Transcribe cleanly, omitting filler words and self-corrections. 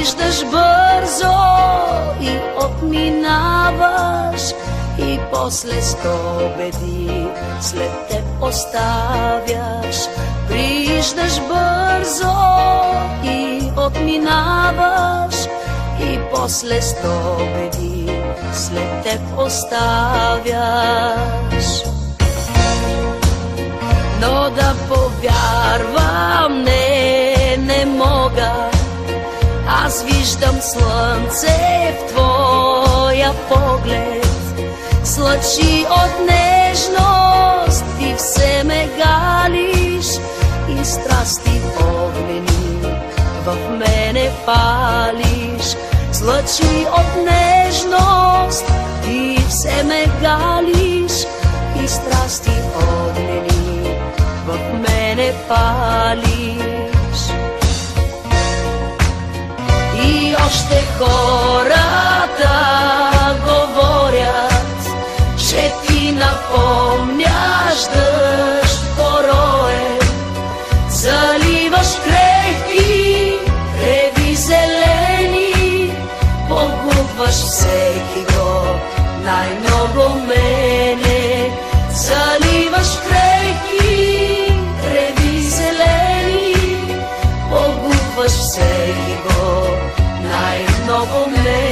виждаш бързо и отминаваш, и после 100 беди след теб оставяш. Виждаш бързо и отминаваш, и после 100 беди след теб оставяш. Но да повярвам, не мога. Аз виждам слънце в твоя поглед, с лъчи от нежност ти все ме галиш, и страсти огнени в мене палиш. С лъчи от нежност ти все ме галиш, и страсти огнени в мене палиш. И още хората говорят, че ти напомняш дъжд пороен. Заливаш крехки реви зелени, погубваш всеки го, най-много мене. Заливаш крехки реви зелени, погубваш всеки го, най-много мене.